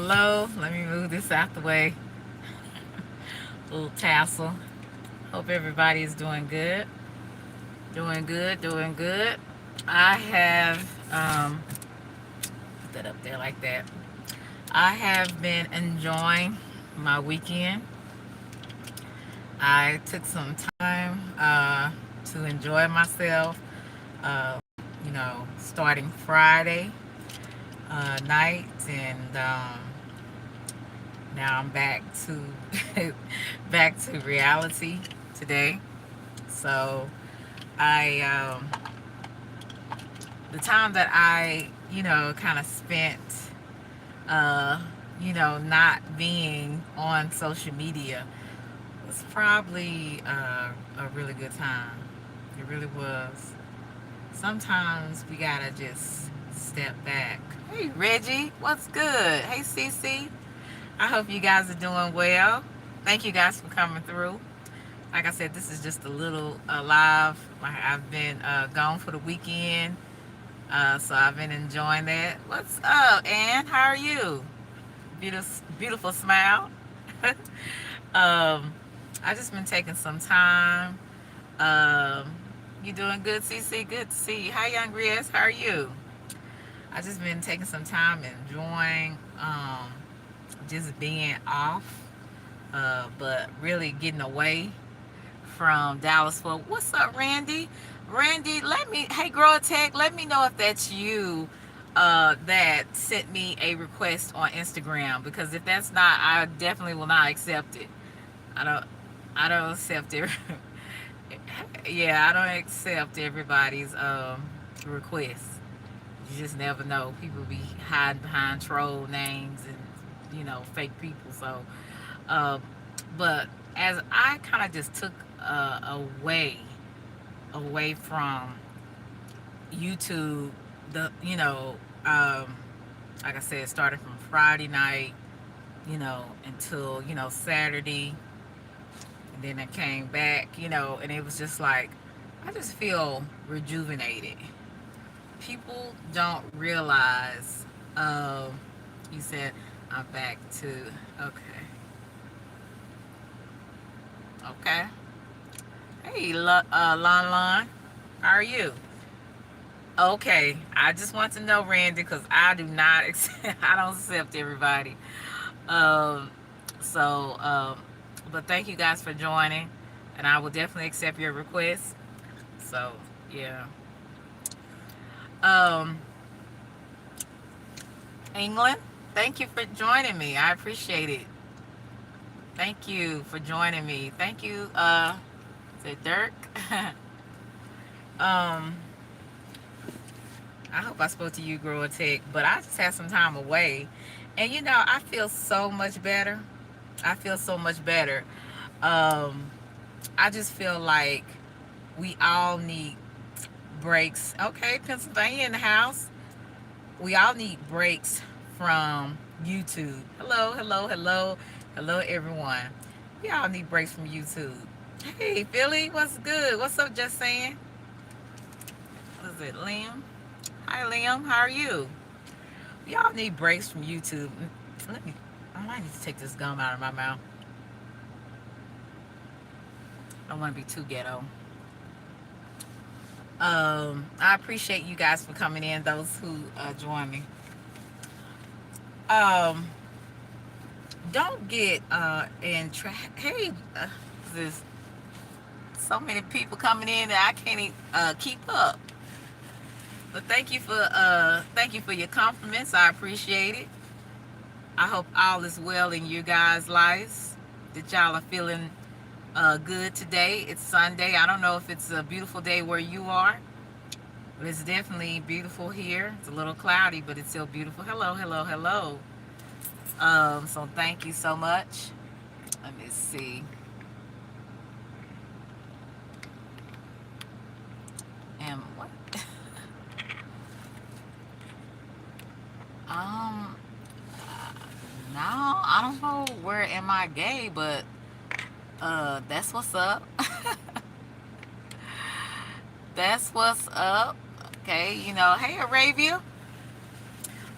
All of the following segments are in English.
hello. Let me move this out the way. Little tassel. Hope everybody is doing good. Doing good, doing good. I have, put that up there like that. I have been enjoying my weekend. I took some time to enjoy myself, uh, starting Friday night, and now I'm back to back to reality today. So I the time that I kind of spent uh, not being on social media was probably a really good time. It really was. Sometimes we gotta just step back. Hey Reggie, what's good? Hey Cece, I hope you guys are doing well. Thank you guys for coming through. Like I said, this is just a little live. I've been gone for the weekend, so I've been enjoying that. What's up, Ann? How are you? Beautiful, beautiful smile. I just been taking some time. Um, you doing good, CC? Good to see you. Hi, Young Riz. How are you? I just been taking some time enjoying just being off, but really getting away from Dallas. For what's up, Randy? Randy, hey, Grow Tech, let me know if that's you that sent me a request on Instagram, because if that's not, I definitely will not accept it. I don't, I don't accept it. Yeah, I don't accept everybody's requests. You just never know. People be hiding behind troll names and fake people. So, uh, but as I kind of just took away from YouTube, the like I said, started from Friday night, until Saturday, and then I came back, and it was just like I just feel rejuvenated. People don't realize. You said I'm back to okay, okay. Hey, Lon Lon, how are you? Okay, I just want to know, Randy, because I do not accept, I don't accept everybody. Um, so, but thank you guys for joining, and I will definitely accept your request. So, yeah. Um, England, thank you for joining me. I appreciate it. Thank you for joining me. Thank you, is it Dirk? um, I hope I spoke to you, Grow Tech, but I just had some time away. And I feel so much better. I feel so much better. Um, I just feel like we all need breaks. Okay, Pennsylvania in the house. We all need breaks from YouTube. Hello, hello, hello, hello, everyone. We all need breaks from YouTube. Hey, Philly, what's good? What's up, just saying? What is it, Liam? Hi, Liam. How are you? We all need breaks from YouTube. Let me. I might need to take this gum out of my mouth. I don't want to be too ghetto. I appreciate you guys for coming in. Those who join me. Um, don't get in Hey, there's so many people coming in that I can't even, keep up. But thank you for your compliments. I appreciate it. I hope all is well in you guys' lives. That y'all are feeling good today. It's Sunday. I don't know if it's a beautiful day where you are, but it's definitely beautiful here. It's a little cloudy, but it's still beautiful. Hello, hello, hello. So thank you so much. Let me see. And what? um, no, I don't know where am I gay, but that's what's up. That's what's up. Okay, hey Arabia.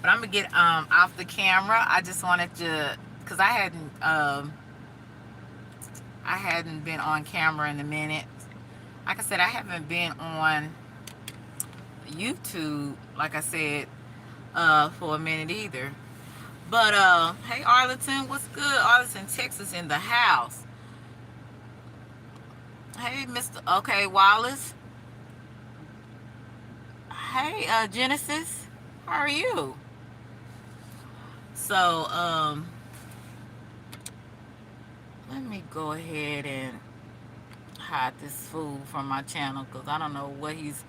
But I'm gonna get off the camera. I just wanted to, cause I hadn't been on camera in a minute. Like I said, I haven't been on YouTube, like I said, for a minute either. But hey Arlington, what's good? Arlington, Texas in the house. Hey Mr. Okay Wallace. Hey Genesis. How are you? So let me go ahead and hide this fool from my channel because I don't know what he's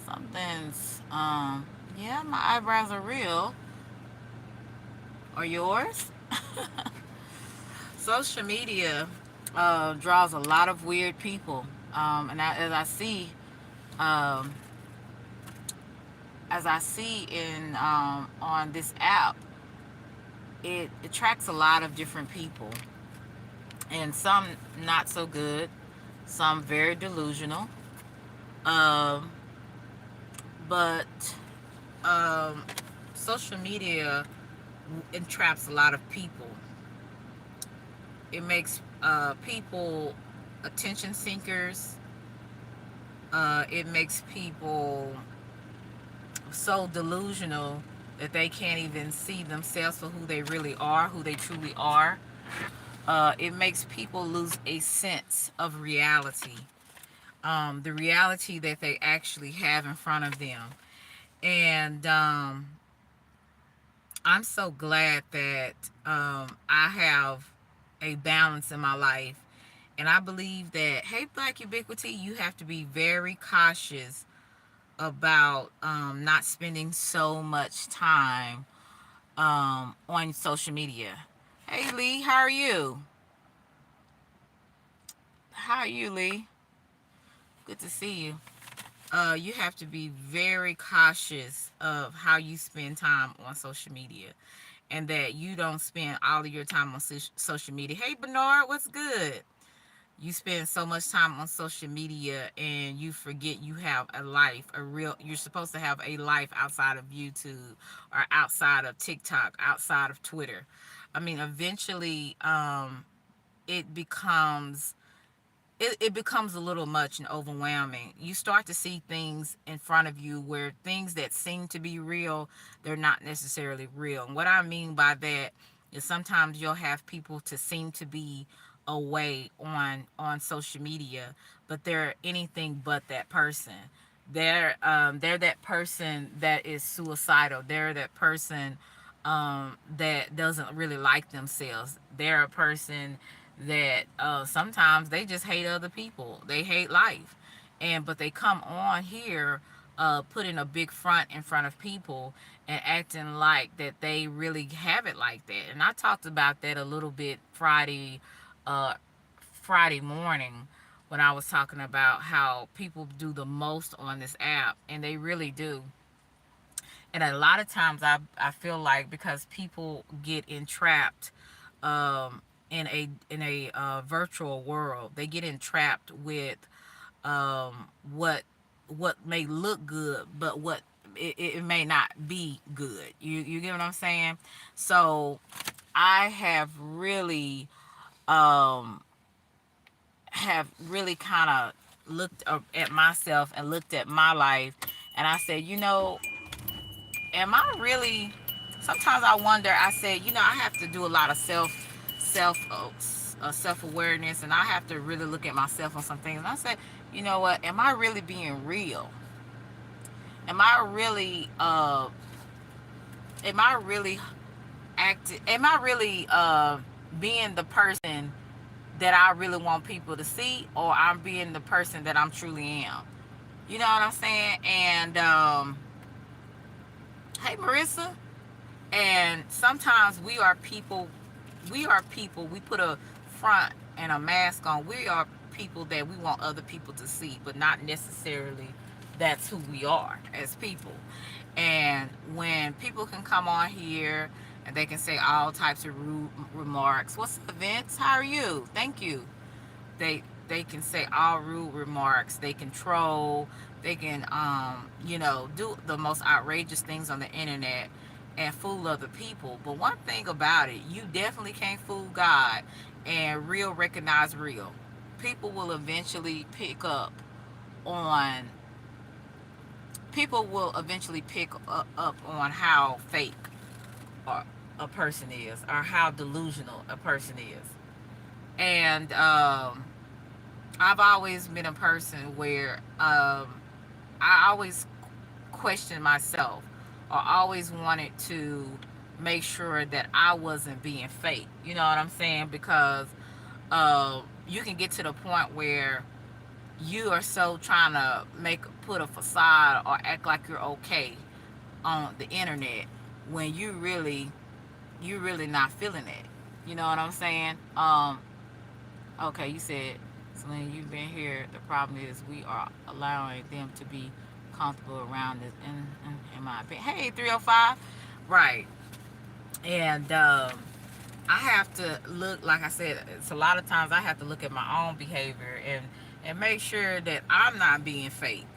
something's yeah, my eyebrows are real. Are yours? Social media draws a lot of weird people. As I see, um, in on this app, it attracts a lot of different people, and some not so good, some very delusional. Um, but um, social media entraps a lot of people. It makes people attention seekers. It makes people so delusional that they can't even see themselves for who they really are, who they truly are. It makes people lose a sense of reality, the reality that they actually have in front of them. And I'm so glad that I have a balance in my life. And I believe that, hey, Black Ubiquity, you have to be very cautious about not spending so much time on social media. Hey, Lee, how are you? How are you, Lee? Good to see you. You have to be very cautious of how you spend time on social media, and that you don't spend all of your time on social media. Hey, Bernard, what's good? You spend so much time on social media and you forget you have a life, you're supposed to have a life outside of YouTube or outside of TikTok, outside of Twitter. I mean, eventually, it becomes it becomes a little much and overwhelming. You start to see things in front of you where things that seem to be real, they're not necessarily real. And what I mean by that is sometimes you'll have people to seem to be away on social media, but they're anything but that person. They're that person that is suicidal. They're that person that doesn't really like themselves. They're a person that sometimes they just hate other people. They hate life, and but they come on here, putting a big front in front of people and acting like that they really have it like that. And I talked about that a little bit uh, Friday morning when I was talking about how people do the most on this app, and they really do. And a lot of times I feel like because people get entrapped in a virtual world, they get entrapped with what may look good, but it may not be good. You get what I'm saying? So I um have really kind of looked at myself and looked at my life, and I said, am I really, sometimes I wonder, I said, I have to do a lot of self awareness, and I have to really look at myself on some things. And I said, you know what, am I really being real? Am I really uh am i really acting am i really being the person that I really want people to see, or I'm being the person that I'm truly am? You know what I'm saying? And hey Marissa. And sometimes we put a front and a mask on. We are people that we want other people to see, but not necessarily that's who we are as people. And when people can come on here and they can say all types of rude remarks. What's up, Vince? How are you? Thank you. They can say all rude remarks. They can troll. They can do the most outrageous things on the internet, and fool other people. But one thing about it, you definitely can't fool God, and real recognize real. People will eventually pick up on people will eventually pick up on how fake or a person is, or how delusional a person is. And I've always been a person where I always question myself, or always wanted to make sure that I wasn't being fake. You know what I'm saying? Because you can get to the point where you are so trying to put a facade or act like you're okay on the internet when you really not feeling it. You know what I'm saying? Okay, you said, Celine, you've been here. The problem is we are allowing them to be comfortable around us, in my opinion. Hey, 305. Right. And I have to look, like I said, it's a lot of times I have to look at my own behavior and make sure that I'm not being fake.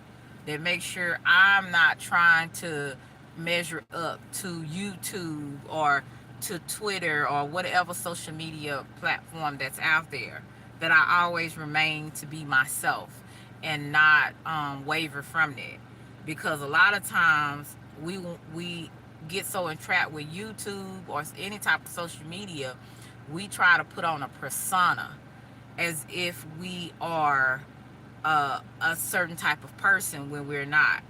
That make sure I'm not trying to measure up to YouTube or to Twitter or whatever social media platform that's out there. That I always remain to be myself and not waver from it, because a lot of times we get so entrapped with YouTube or any type of social media, we try to put on a persona as if we are a certain type of person when we're not.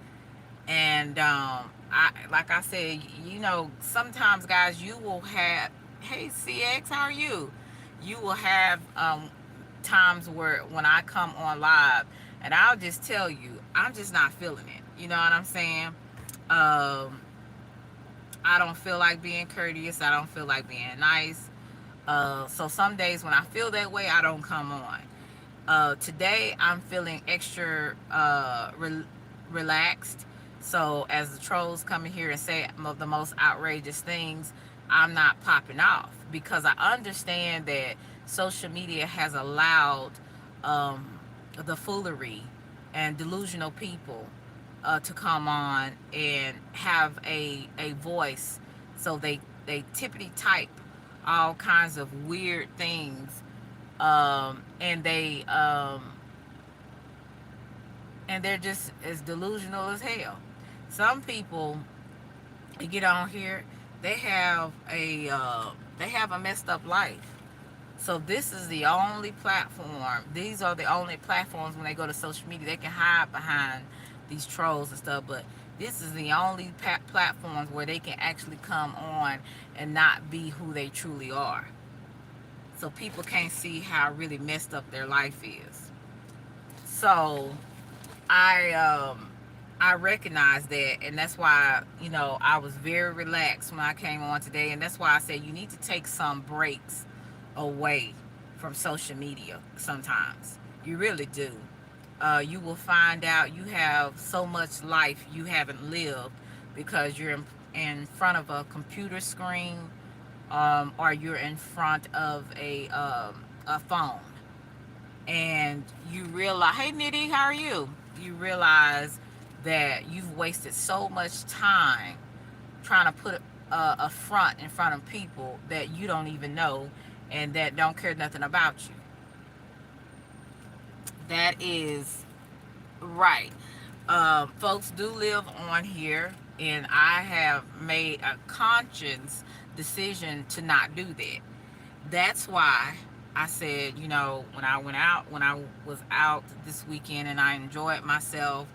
And I, like I said, sometimes, guys, you will have, hey CX, how are you? You will have times where when I come on live, and I'll just tell you, I'm just not feeling it. You know what I'm saying? Um, I don't feel like being courteous. I don't feel like being nice. So some days when I feel that way, I don't come on. Today I'm feeling extra relaxed. So as the trolls come in here and say the most outrageous things, I'm not popping off, because I understand that social media has allowed the foolery and delusional people to come on and have a voice. So they tippity type all kinds of weird things, and they're just as delusional as hell. Some people, they get on here, they have a messed up life. So this is the only platform. These are the only platforms when they go to social media they can hide behind these trolls and stuff. But this is the only platforms where they can actually come on and not be who they truly are. So people can't see how really messed up their life is. So I recognize that, and that's why I was very relaxed when I came on today, and that's why I said you need to take some breaks away from social media. Sometimes you really do. You will find out you have so much life you haven't lived because you're in front of a computer screen, or you're in front of a phone, and you realize, hey Nitty, how are you? You realize that you've wasted so much time trying to put a front in front of people that you don't even know and that don't care nothing about you. That is right. Folks do live on here, and I have made a conscious decision to not do that. That's why I said, when I was out this weekend and I enjoyed myself,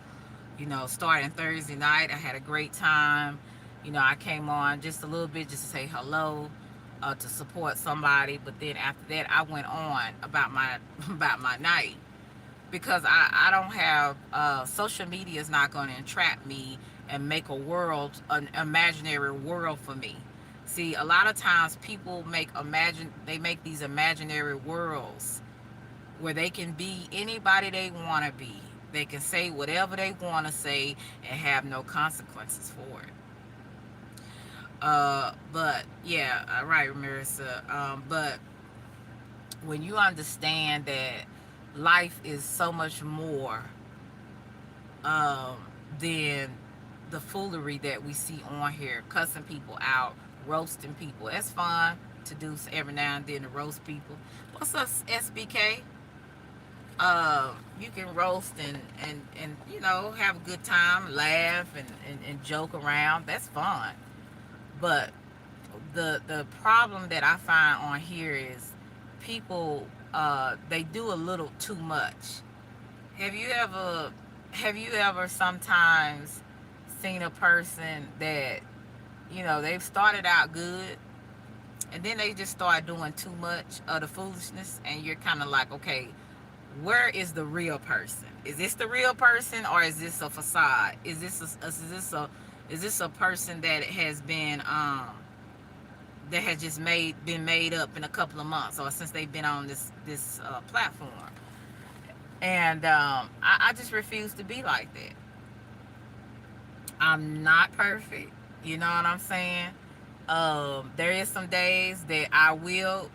starting Thursday night, I had a great time. I came on just a little bit just to say hello, to support somebody. But then after that, I went on about my about my night, because I don't have social media is not going to entrap me and make an imaginary world for me. See, a lot of times people they make these imaginary worlds where they can be anybody they want to be. They can say whatever they want to say and have no consequences for it. But yeah, right, Marissa. But when you understand that life is so much more um, than the foolery that we see on here, cussing people out, roasting people. It's fun to do every now and then to roast people. What's up, SBK? You can roast and have a good time, laugh and joke around. That's fun. But the problem that I find on here is people they do a little too much. Have you ever sometimes seen a person that they've started out good and then they just start doing too much of the foolishness, and you're kind of like, okay, where is the real person? Is this the real person, or is this a facade? Is this a person that has been that has just been made up in a couple of months, or since they've been on this platform? And I just refuse to be like that. I'm not perfect. You know what I'm saying? There is some days that I will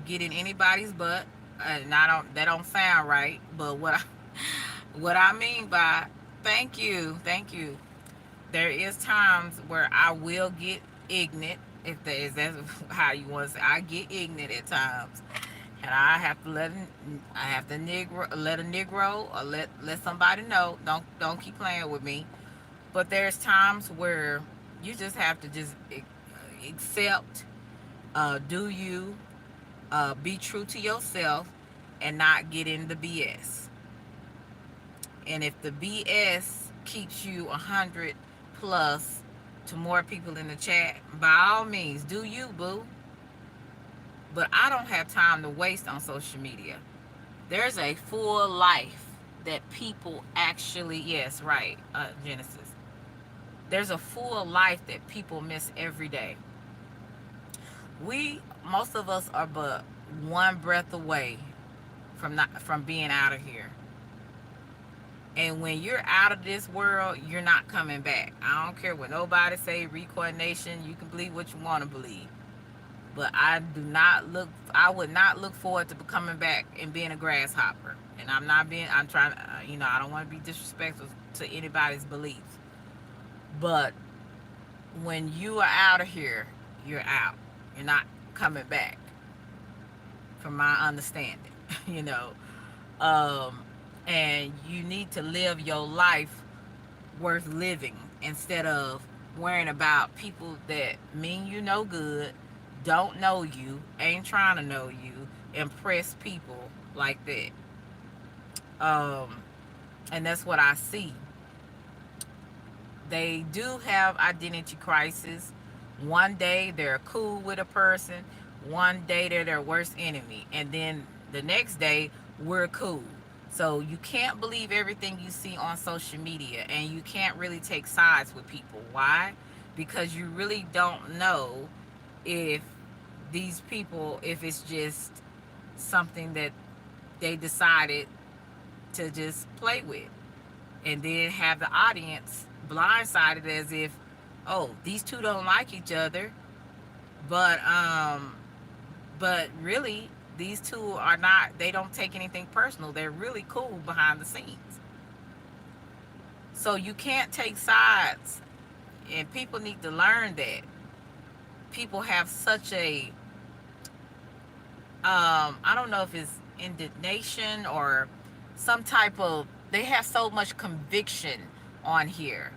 get in anybody's butt, and that don't sound right. But what I mean by thank you. There is times where I will get ignorant, if that's how you want to say. I get ignorant at times, and I have to let a negro or let somebody know. Don't keep playing with me. But there's times where you just have to just accept, do you, be true to yourself, and not get in the BS. And if the BS keeps you 100 plus to more people in the chat, by all means, do you, boo. But I don't have time to waste on social media. There's a full life that people actually, yes, right, Genesis. There's a full life that people miss every day. Most of us are but one breath away from being out of here. And when you're out of this world, you're not coming back. I don't care what nobody say, reincarnation, you can believe what you want to believe. But I would not look forward to coming back and being a grasshopper. And I'm trying, I don't want to be disrespectful to anybody's beliefs. But when you are out of here, you're out. You're not coming back, from my understanding. you know. And you need to live your life worth living instead of worrying about people that mean you no good, don't know you, ain't trying to know you, impress people like that. And that's what I see. They do have identity crisis. One day they're cool with a person, one day they're their worst enemy, and then the next day we're cool. So you can't believe everything you see on social media, and you can't really take sides with people. Why? Because you really don't know if these people, if it's just something that they decided to just play with, and then have the audience blindsided as if, oh, these two don't like each other, but really these two are not, they don't take anything personal, they're really cool behind the scenes. So you can't take sides, and people need to learn that. People have such a I don't know if it's indignation or some type of, they have so much conviction on here,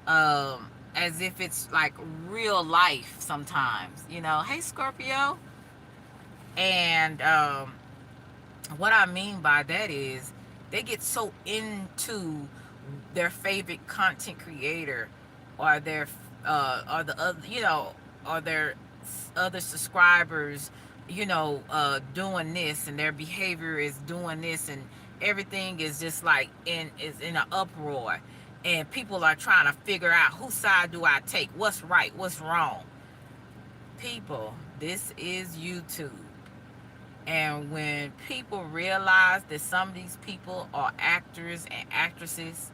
as if it's like real life sometimes, hey Scorpio. And what I mean by that is they get so into their favorite content creator, or their or the other, or their other subscribers, doing this, and their behavior is doing this, and everything is just like is in an uproar, and people are trying to figure out whose side do I take, what's right, what's wrong. People, this is YouTube. And when people realize that some of these people are actors and actresses,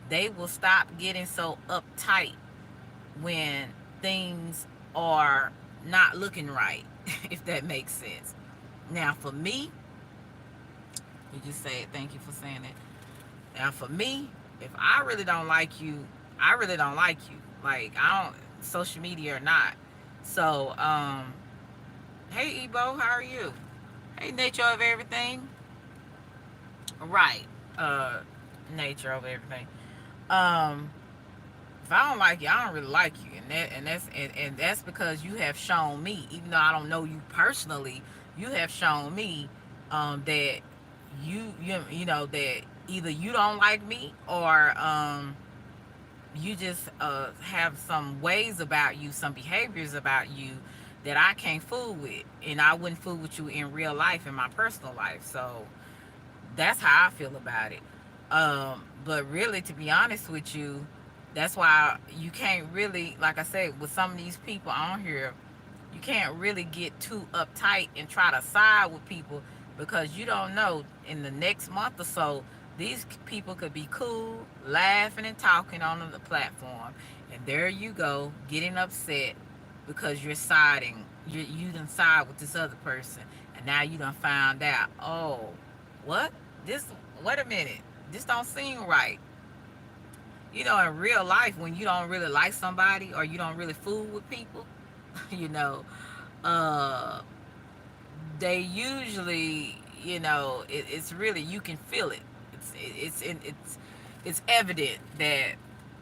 they will stop getting so uptight when things are not looking right, if that makes sense. Now, for me, you just say it. Thank you for saying it. Now, for me, if I really don't like you, I really don't like you. Like, I don't, social media or not. So, hey Ebo, how are you? Hey, nature of everything. Right. Uh, nature of everything. Um, if I don't like you, I don't really like you, and that's because you have shown me, even though I don't know you personally, you have shown me that you know that either you don't like me, or you just have some ways about you, some behaviors about you that I can't fool with, and I wouldn't fool with you in real life, in my personal life. So that's how I feel about it. But really, to be honest with you, that's why you can't really, like I said, with some of these people on here, you can't really get too uptight and try to side with people, because you don't know, in the next month or so, these people could be cool, laughing and talking on the platform, and there you go, getting upset because you're siding, you done side with this other person, and now you done found out, oh, what? This, wait a minute, this don't seem right. In real life, when you don't really like somebody, or you don't really fool with people, you know, uh, they usually, it's really, you can feel it. It's evident that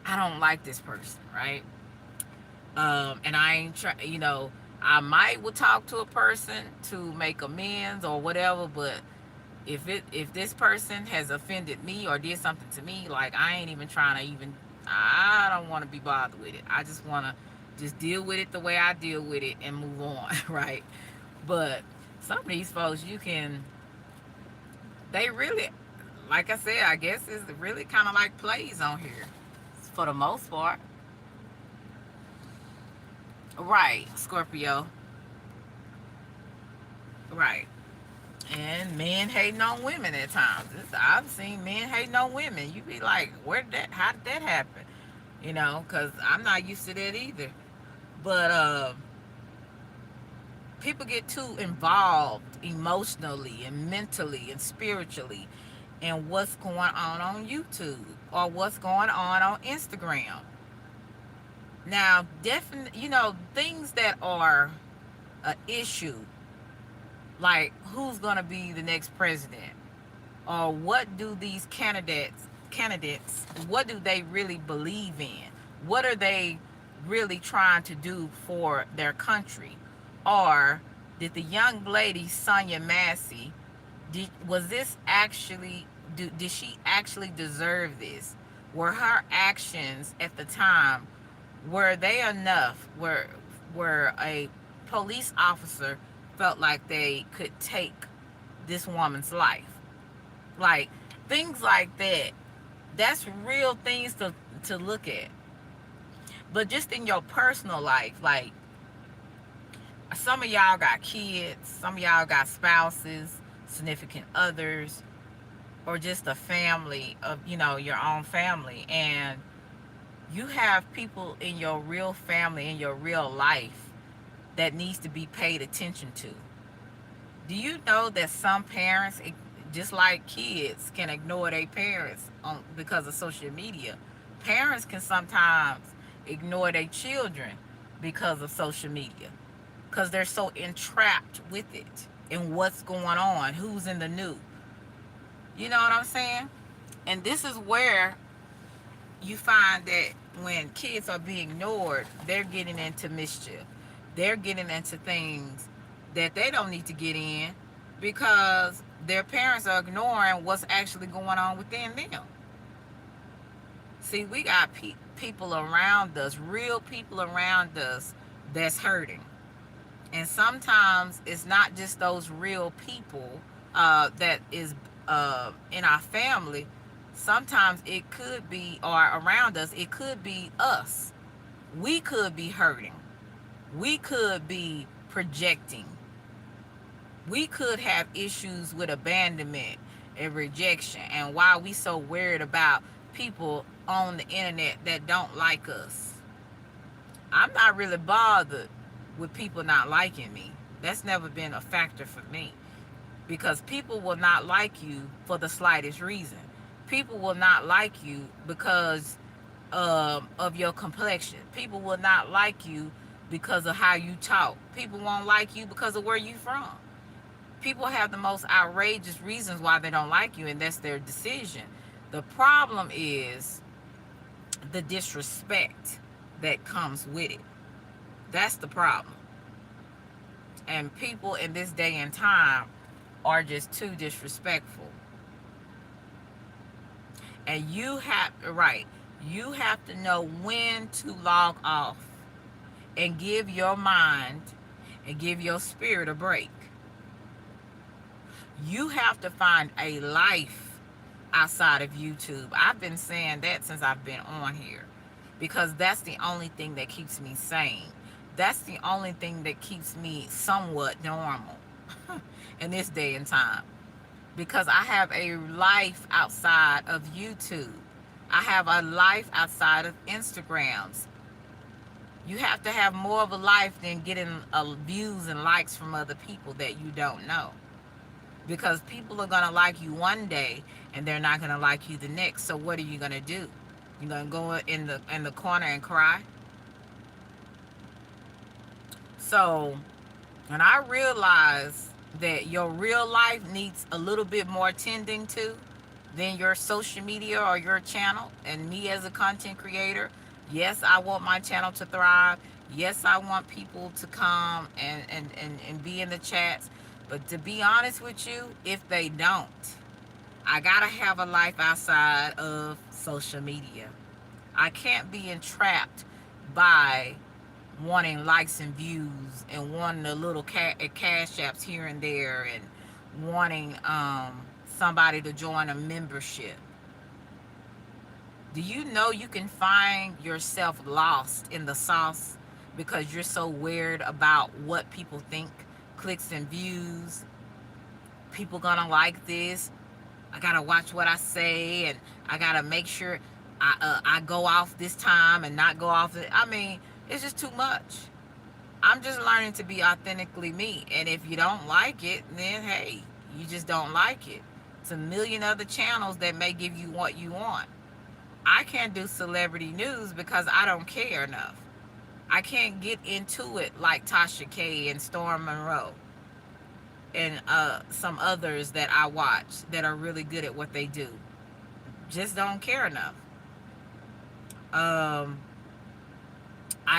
I don't like this person, right? And I ain't try, I might would talk to a person to make amends or whatever, but if this person has offended me or did something to me, like, I ain't even trying to even, I don't want to be bothered with it. I just want to just deal with it the way I deal with it and move on, right? But some of these folks, they really, like I said, I guess it's really kind of like plays on here for the most part. Right, Scorpio. Right. And men hating on women at times. I've seen men hating on women. You be like, how did that happen? Because I'm not used to that either. But people get too involved emotionally and mentally and spiritually in what's going on YouTube, or what's going on Instagram. Now, definitely, things that are an issue, like who's going to be the next president, or what do these candidates, what do they really believe in? What are they really trying to do for their country? Or did the young lady Sonia Massey, was this actually, did she actually deserve this? Were her actions at the time, were they enough, where a police officer felt like they could take this woman's life? Like, things like that. That's real things to look at. But just in your personal life, like, some of y'all got kids, some of y'all got spouses, significant others, or just a family of, your own family, and you have people in your real family, in your real life, that needs to be paid attention to. Do you know that some parents, just like kids, can ignore their parents because of social media? Parents can sometimes ignore their children because of social media, because they're so entrapped with it and what's going on, who's in the news. You know what I'm saying? And this is where you find that when kids are being ignored, they're getting into mischief. They're getting into things that they don't need to get in, because their parents are ignoring what's actually going on within them. See, we got people around us, real people around us, that's hurting. And sometimes it's not just those real people that is in our family. Sometimes it could be, or around us, it could be us. We could be hurting. We could be projecting. We could have issues with abandonment and rejection. And why we so worried about people on the internet that don't like us? I'm not really bothered with people not liking me. That's never been a factor for me, because people will not like you for the slightest reason. People will not like you because of your complexion. People will not like you because of how you talk. People won't like you because of where you from. People have the most outrageous reasons why they don't like you, and that's their decision. The problem is the disrespect that comes with it. That's the problem. And people in this day and time are just too disrespectful. And you have to know when to log off and give your mind and give your spirit a break. You have to find a life outside of YouTube. I've been saying that since I've been on here, because that's the only thing that keeps me sane. That's the only thing that keeps me somewhat normal in this day and time, because I have a life outside of YouTube. I have a life outside of Instagrams. You have to have more of a life than getting views and likes from other people that you don't know, because people are going to like you one day and they're not going to like you the next. So what are you going to do? You're going to go in the corner and cry? So, and I realize that your real life needs a little bit more tending to than your social media or your channel. And me as a content creator, yes, I want my channel to thrive. Yes, I want people to come and be in the chats. But to be honest with you, if they don't, I gotta have a life outside of social media. I can't be entrapped by wanting likes and views and wanting a little cash apps here and there, and wanting somebody to join a membership. Do you know you can find yourself lost in the sauce because you're so worried about what people think? Clicks and views. People gonna like this. I gotta watch what I say, and I gotta make sure I go off this time and not go off. I mean, it's just too much. I'm just learning to be authentically me, and if you don't like it, then hey, you just don't like it. It's a million other channels that may give you what you want. I can't do celebrity news because I don't care enough. I can't get into it like Tasha K and Storm Monroe and some others that I watch that are really good at what they do. Just don't care enough. I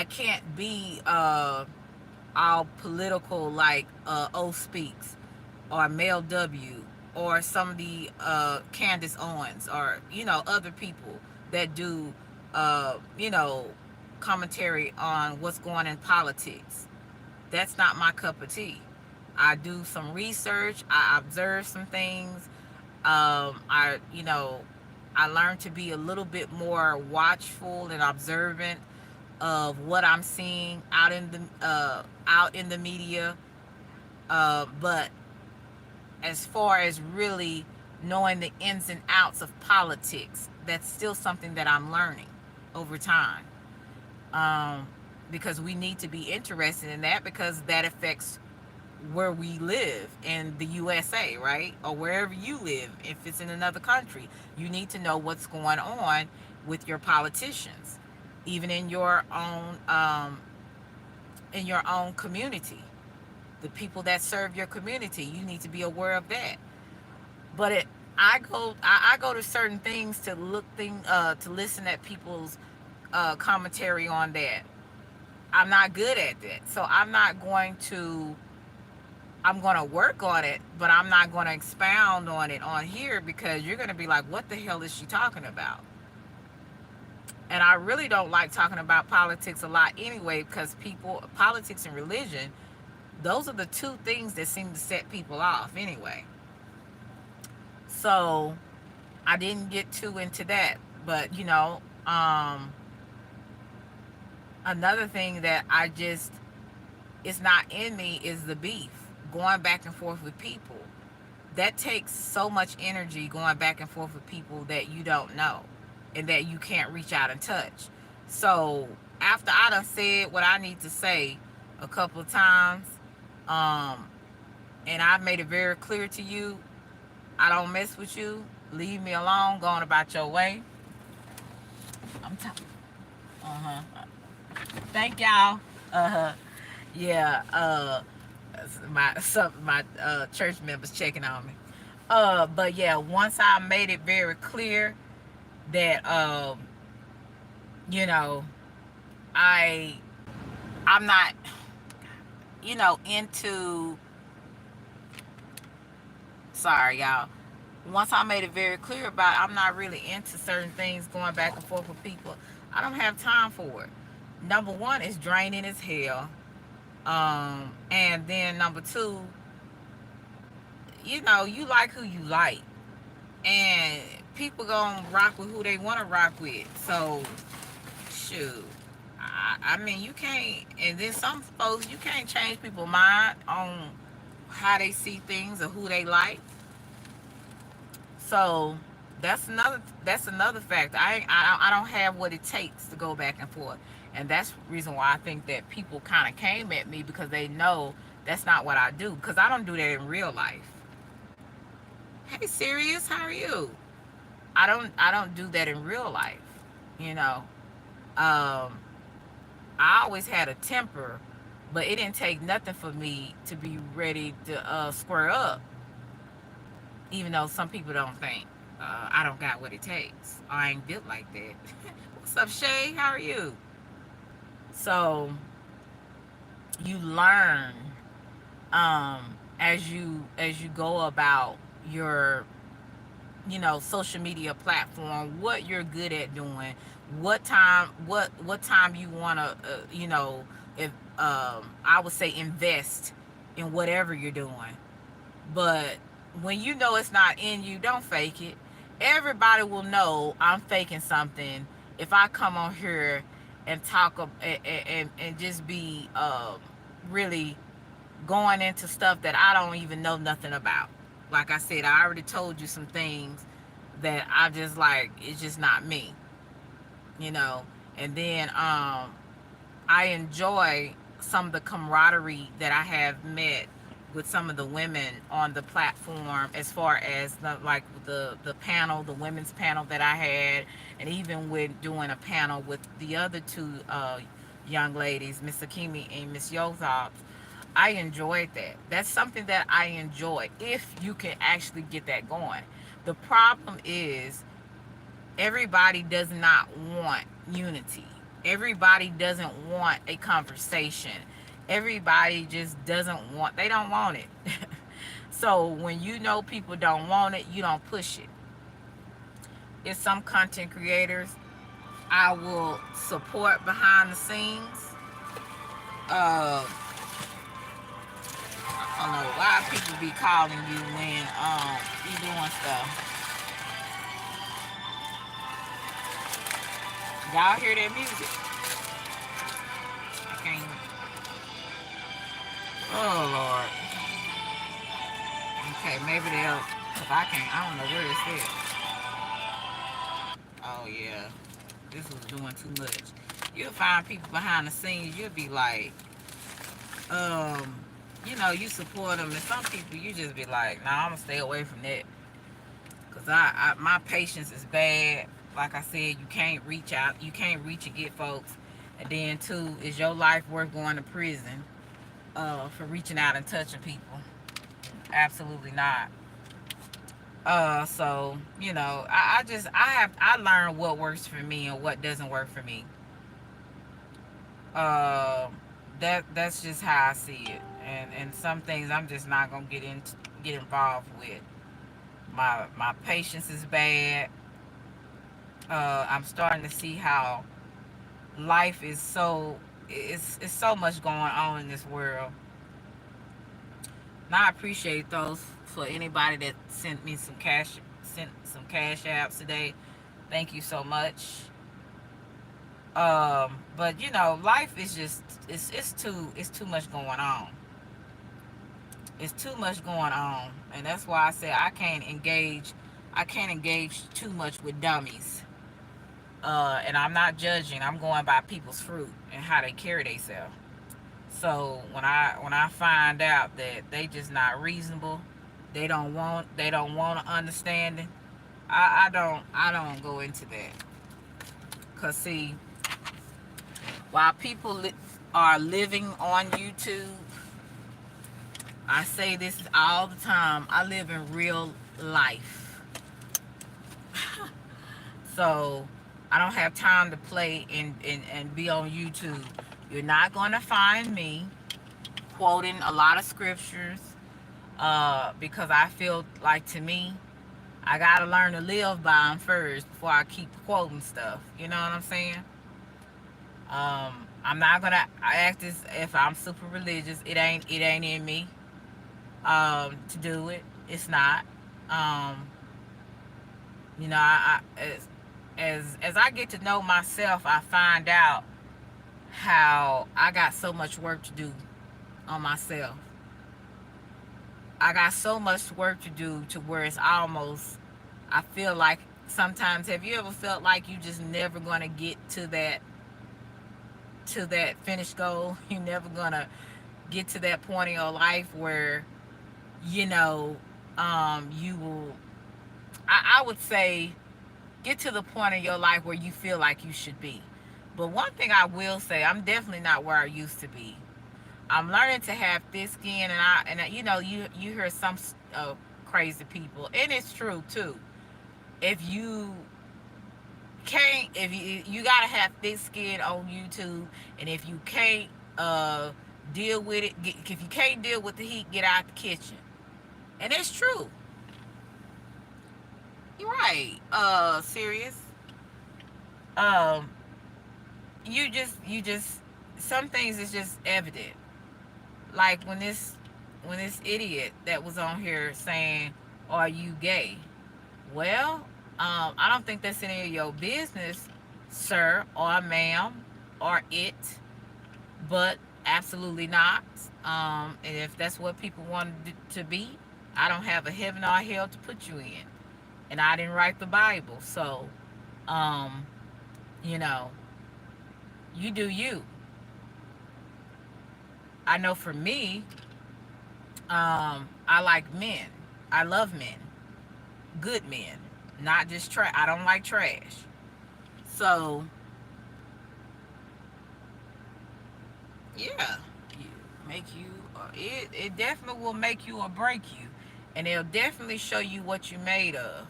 can't be all political like O Speaks or Mel W or some of the Candace Owens, or other people that do commentary on what's going in politics. That's not my cup of tea. I do some research. I observe some things. I learn to be a little bit more watchful and observant of what I'm seeing out in the media. But as far as really knowing the ins and outs of politics, that's still something that I'm learning over time. Because we need to be interested in that, because that affects where we live in the USA, right? Or wherever you live. If it's in another country, you need to know what's going on with your politicians, even in your own community. The people that serve your community, you need to be aware of that. But I go to certain things to to listen at people's commentary on that. I'm not good at that, so I'm going to work on it, but I'm not going to expound on it on here, because you're going to be like, what the hell is she talking about? And I really don't like talking about politics a lot anyway, because politics and religion, those are the two things that seem to set people off anyway. So I didn't get too into that. But, another thing that it's not in me is the beef, going back and forth with people. That takes so much energy, going back and forth with people that you don't know and that you can't reach out and touch. So after I done said what I need to say a couple of times, and I've made it very clear to you, I don't mess with you. Leave me alone. Go on about your way. I'm Uh-huh. Thank y'all. Uh-huh. Yeah. My church members checking on me. But yeah, once I made it very clear that you know, I I'm not, into, sorry y'all. Once I made it very clear about I'm not really into certain things going back and forth with people. I don't have time for it. Number one, it's draining as hell. And then number two, you like who you like. And people gonna rock with who they wanna rock with. So shoot. I mean, you can't, and then some folks, you can't change people's mind on how they see things or who they like. So that's another factor. I don't have what it takes to go back and forth, and that's the reason why I think that people kind of came at me, because they know that's not what I do. Because I don't do that in real life. Hey, Sirius, how are you? I don't do that in real life. You know, um, I always had a temper, but it didn't take nothing for me to be ready to square up. Even though some people don't think I don't got what it takes. I ain't built like that. What's up, Shay? How are you? So you learn as you go about your social media platform, what you're good at doing, what time you want to if I would say invest in whatever you're doing. But when you know it's not in you, don't fake it. Everybody will know I'm faking something if I come on here and talk and just be really going into stuff that I don't even know nothing about. Like I said, I already told you some things that I just like, it's just not me, you know. And then I enjoy some of the camaraderie that I have met with some of the women on the platform, as far as the panel, the women's panel that I had, and even with doing a panel with the other two young ladies, Miss Akimi and Miss Yozov. I enjoyed that. That's something that I enjoy, if you can actually get that going. The problem is everybody does not want unity. Everybody doesn't want a conversation. Everybody just they don't want it. So when you know people don't want it, you don't push it. It's some content creators I will support behind the scenes. Uh, I don't know why people be calling you when you doing stuff. Y'all hear that music? I can't. Oh Lord. Okay, maybe they'll. Cause I can't. I don't know where it's at. Oh yeah, this was doing too much. You'll find people behind the scenes. You'll be like, um, you support them, and some people you just be like, nah, I'm gonna stay away from that. Cause my patience is bad. Like I said, you can't reach out. You can't reach and get folks. And then two, is your life worth going to prison for reaching out and touching people? Absolutely not. So I learned what works for me and what doesn't work for me. Uh, that's just how I see it. And some things I'm just not gonna get involved with. My patience is bad. I'm starting to see how life is it's so much going on in this world. And I appreciate those for anybody that sent some cash apps today. Thank you so much. But life is just it's too much going on. It's too much going on, and that's why I say I can't engage too much with dummies. And I'm not judging. I'm going by people's fruit and how they carry themselves. So when I find out that they just not reasonable, they don't want to understanding, I don't go into that. Cause see, While people are living on YouTube, I say this all the time, I live in real life. So I don't have time to play and be on YouTube. You're not going to find me quoting a lot of scriptures, because I feel like, to me, I got to learn to live by them first before I keep quoting stuff. You know what I'm saying? I'm not going to act as if I'm super religious. It ain't in me to do it. It's not. Um, as I get to know myself, I find out how I got so much work to do on myself. I got so much work to do to where it's almost, I feel like sometimes, have you ever felt like you just never gonna get to that finished goal? You're never gonna get to that point in your life where, you know, you will, I would say, get to the point in your life where you feel like you should be. But one thing I will say, I'm definitely not where I used to be. I'm learning to have thick skin, you hear some crazy people, and it's true too. If you can't, if you gotta have thick skin on YouTube, and if you can't deal with it, if you can't deal with the heat, get out the kitchen. And it's true. You're right. Serious. Um, you just some things is just evident. Like when this idiot that was on here saying, "Are you gay?" Well, I don't think that's any of your business, sir or ma'am or it, but absolutely not. And if that's what people wanted to be, I don't have a heaven or hell to put you in, and I didn't write the Bible, so um, you know, you do you. I know for me, I like men. I love men, good men, not just trash. I don't like trash. So yeah, you make you. It definitely will make you or break you, and it'll definitely show you what you're made of.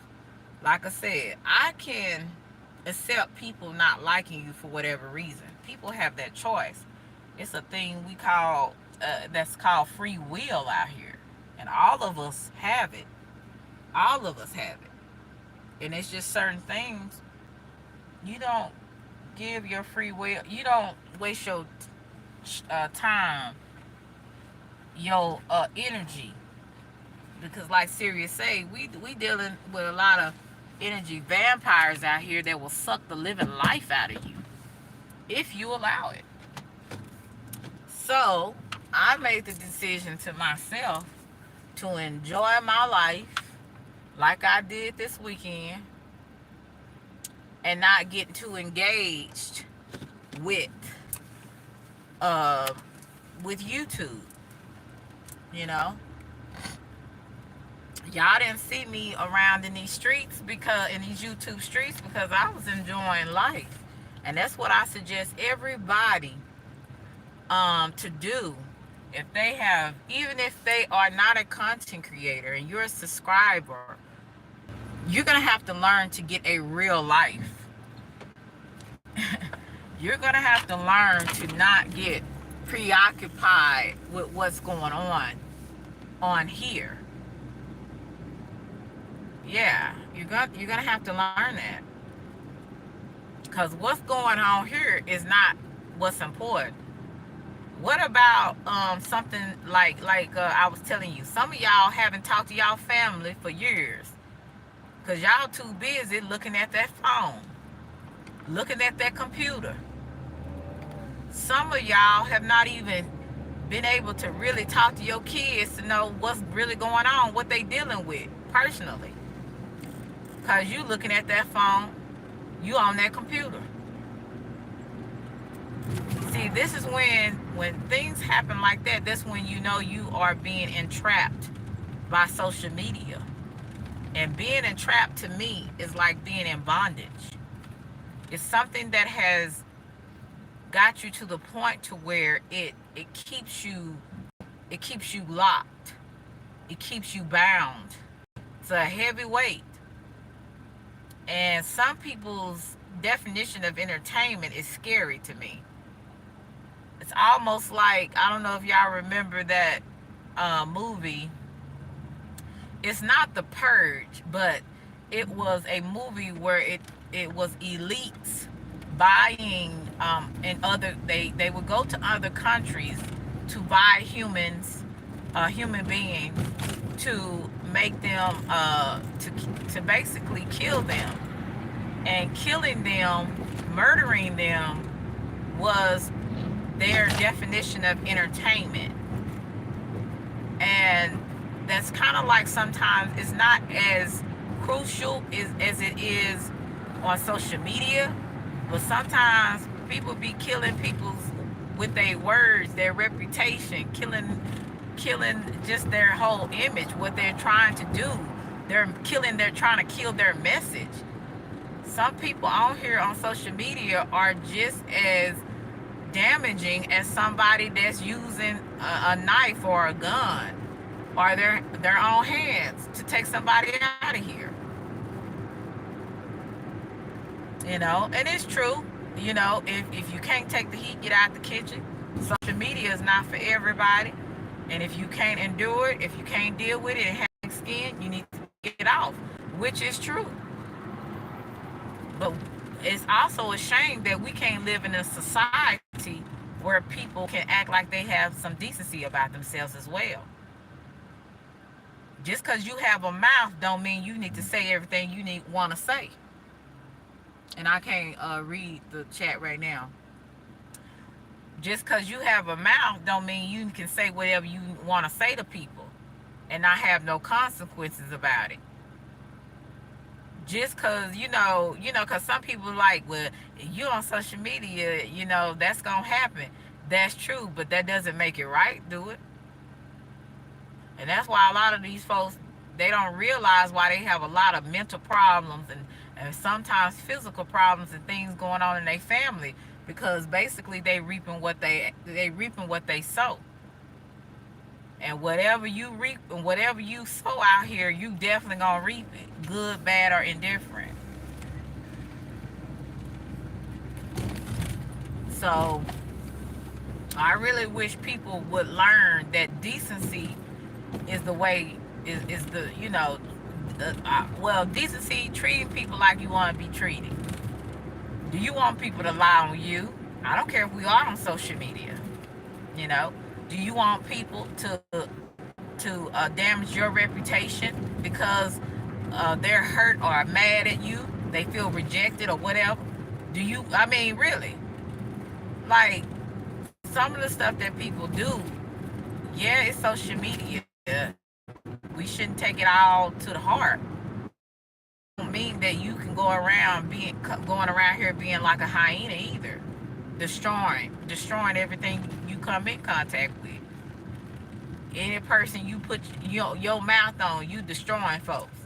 Like I said, I can accept people not liking you for whatever reason. People have that choice. It's a thing we call that's called free will out here, and all of us have it. All of us have it, and it's just certain things you don't give your free will. You don't waste your time, your energy, because like Sirius say, we dealing with a lot of energy vampires out here that will suck the living life out of you if you allow it. So I made the decision to myself to enjoy my life like I did this weekend, and not get too engaged with uh with YouTube. You know, y'all didn't see me around in these streets, because in these YouTube streets, because I was enjoying life. And that's what I suggest everybody to do. If they have, even if they are not a content creator and you're a subscriber, you're gonna have to learn to get a real life. You're gonna have to learn to not get preoccupied with what's going on here. Yeah, you're gonna have to learn that, because what's going on here is not what's important. What about something like I was telling you, some of y'all haven't talked to y'all family for years because y'all too busy looking at that phone, looking at that computer. Some of y'all have not even been able to really talk to your kids to know what's really going on, what they dealing with personally, because you looking at that phone, you on that computer. See, this is when things happen like that, that's when you know you are being entrapped by social media. And being entrapped, to me, is like being in bondage. It's something that has got you to the point to where it keeps you locked. It keeps you bound. It's a heavy weight. And some people's definition of entertainment is scary to me. It's almost like, I don't know if y'all remember that movie. It's not The Purge, but it was a movie where it was elites buying in other they would go to other countries to buy human beings to make them to basically kill them, and killing them, murdering them was their definition of entertainment. And that's kind of like, sometimes it's not as crucial as it is on social media, but sometimes people be killing people's with their words, their reputation, killing just their whole image, what they're trying to do. They're trying to kill their message. Some people on here on social media are just as damaging as somebody that's using a knife or a gun or their own hands to take somebody out of here. And it's true. If you can't take the heat, get out the kitchen. Social media is not for everybody. And if you can't endure it, if you can't deal with it and have skin, you need to get off, which is true. But it's also a shame that we can't live in a society where people can act like they have some decency about themselves as well. Just because you have a mouth don't mean you need to say everything you want to say. And I can't read the chat right now. Just because you have a mouth don't mean you can say whatever you want to say to people and not have no consequences about it. Just because, because some people like, well, you on social media, that's going to happen. That's true, but that doesn't make it right, do it? And that's why a lot of these folks, they don't realize why they have a lot of mental problems and sometimes physical problems and things going on in their family, because basically they reaping what they sow. And whatever you reap and whatever you sow out here, you definitely gonna reap it, good, bad, or indifferent. So I really wish people would learn that decency is the way, is the, decency, treating people like you want to be treated. Do you want people to lie on you? I don't care if we are on social media. Do you want people to damage your reputation because they're hurt or mad at you? They feel rejected or whatever. Really? Like, some of the stuff that people do, yeah, it's social media. We shouldn't take it all to the heart. Don't mean that you can going around here being like a hyena either, destroying everything you come in contact with. Any person you put your mouth on, you destroying folks.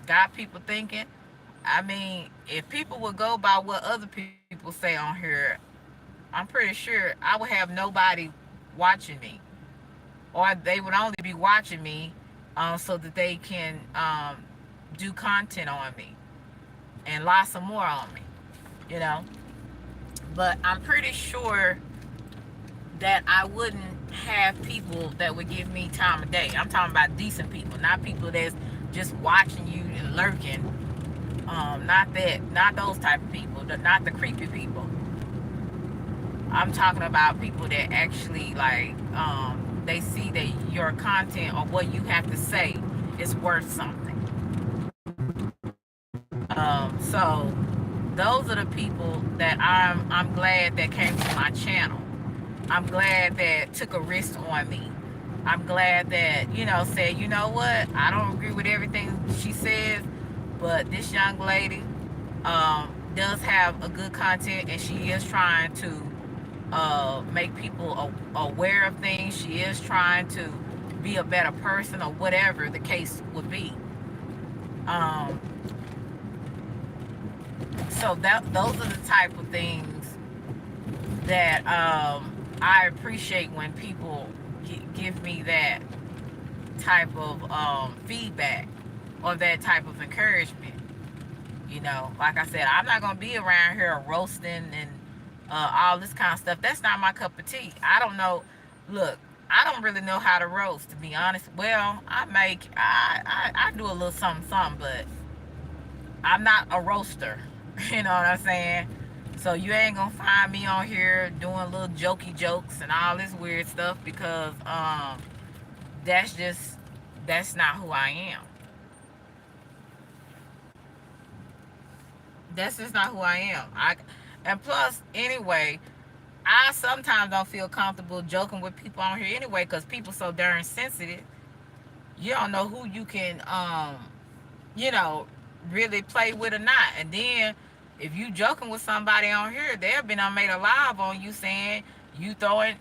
Got people thinking. If people would go by what other people say on here, I'm pretty sure I would have nobody watching me, or they would only be watching me so that they can do content on me and lie some more on me, But I'm pretty sure that I wouldn't have people that would give me time of day. I'm talking about decent people, not people that's just watching you and lurking. Not those type of people, not the creepy people. I'm talking about people that actually they see that your content or what you have to say is worth something. So those are the people that I'm glad that came to my channel. I'm glad that took a risk on me. I'm glad that, said, you know what, I don't agree with everything she says, but this young lady does have a good content, and she is trying to make people aware of things. She is trying to be a better person, or whatever the case would be. So those are the type of things that I appreciate when people give me that type of feedback or that type of encouragement. Like I said, I'm not gonna be around here roasting and all this kind of stuff. That's not my cup of tea. I don't know. Look, I don't really know how to roast, to be honest. Well, I do a little something, something, but I'm not a roaster. You know what I'm saying? So you ain't gonna find me on here doing little jokey jokes and all this weird stuff because that's just that's not who I am. That's just not who I am. And plus anyway, I sometimes don't feel comfortable joking with people on here anyway because people so darn sensitive. You don't know who you can you know, really play with or not. And then if you joking with somebody on here, they've been on made a live on you saying you throwing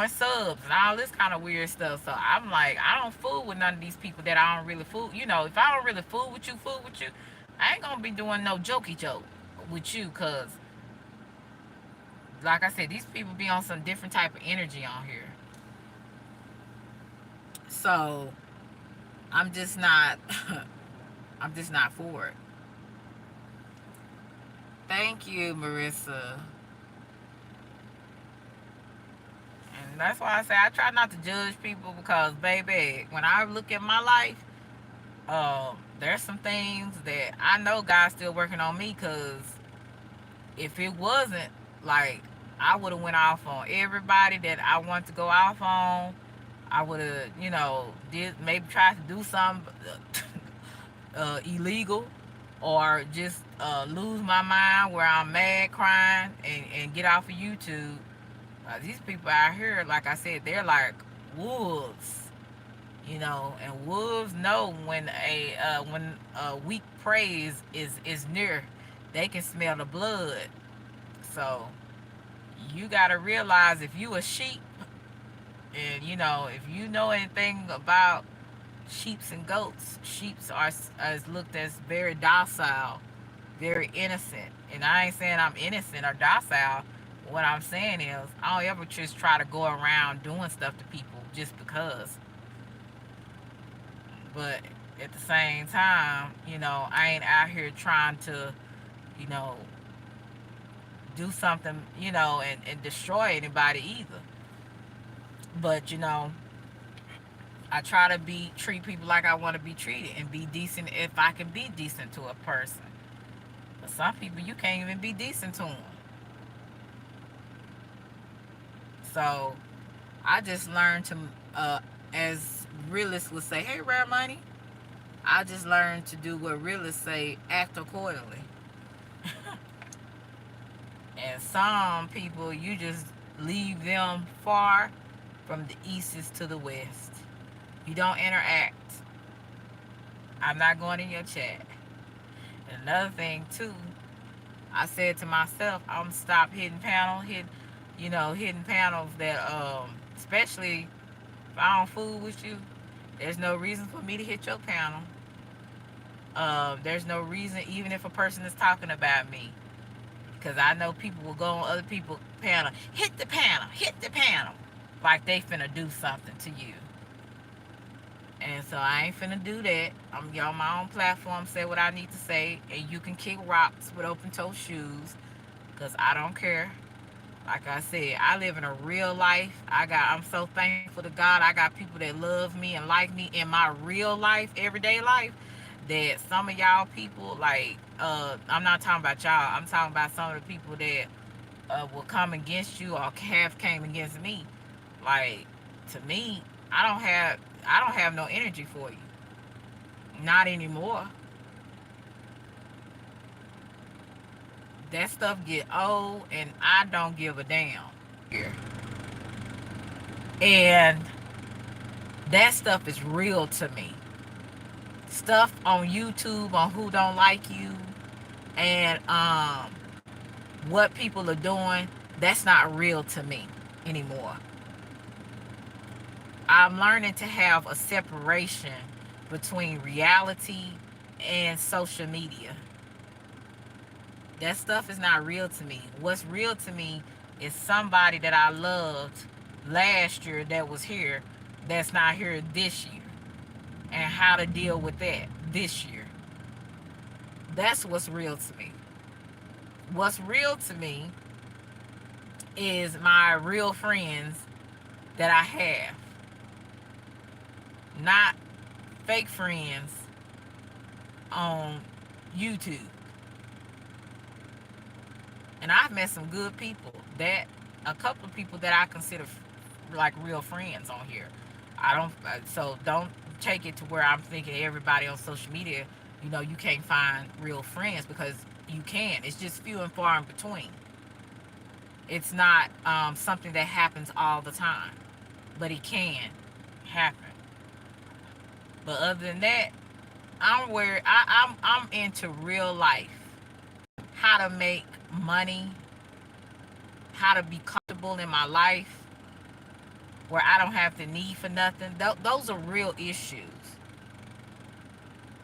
subs and all this kind of weird stuff. So I'm like, I don't fool with none of these people that I don't really fool. If I don't really fool with you, I ain't gonna be doing no jokey joke with you, cause like I said, these people be on some different type of energy on here. So I'm just not I'm just not for it. Thank you, Marissa. And that's why I say I try not to judge people because, baby, when I look at my life, there's some things that I know God's still working on me. Because if it wasn't, like, I would have went off on everybody that I want to go off on. I would have, did maybe tried to do something illegal, or just lose my mind where I'm mad, crying, and get off of YouTube. These people out here, like I said, they're like wolves, and wolves know when a weak prey is near. They can smell the blood. So you gotta realize if you a sheep, and if you know anything about sheeps and goats, sheeps are looked as very docile, very innocent. And I ain't saying I'm innocent or docile. What I'm saying is I don't ever just try to go around doing stuff to people just because. But at the same time, I ain't out here trying to, you know, do something, and destroy anybody either. But I try to treat people like I want to be treated and be decent if I can be decent to a person. But some people you can't even be decent to them. So I just learned to, as realists would say, hey, Rare Money. I just learned to do what realists say, act accordingly. And some people, you just leave them far from the eastest to the west. You don't interact. I'm not going in your chat. And another thing too, I said to myself, I'm gonna stop hitting panels that especially if I don't fool with you, there's no reason for me to hit your panel. There's no reason, even if a person is talking about me, because I know people will go on other people's panel, hit the panel, like they finna do something to you. And so I ain't finna do that. I'm on my own platform, say what I need to say, and you can kick rocks with open toe shoes, because I don't care. Like I said, I live in a real life. I'm so thankful to God. I got people that love me and like me in my real life, everyday life. That some of y'all people, like, I'm not talking about y'all. I'm talking about some of the people that will come against you or have came against me. Like, to me, I don't have no energy for you. Not anymore. That stuff get old, and I don't give a damn. Here. And that stuff is real to me. Stuff on YouTube on who don't like you, and what people are doing, that's not real to me anymore. I'm learning to have a separation between reality and social media. That stuff is not real to me. What's real to me is somebody that I loved last year that was here that's not here this year, and how to deal with that this year. That's what's real to me. What's real to me is my real friends that I have, not fake friends on YouTube. And I've met some good people, that a couple of people that I consider like real friends on here. I don't So don't take it to where I'm thinking everybody on social media, you can't find real friends, because you can. It's just few and far in between. It's not something that happens all the time, but it can happen. But other than that, I'm into real life, how to make money, how to be comfortable in my life where I don't have the need for nothing. Those are real issues.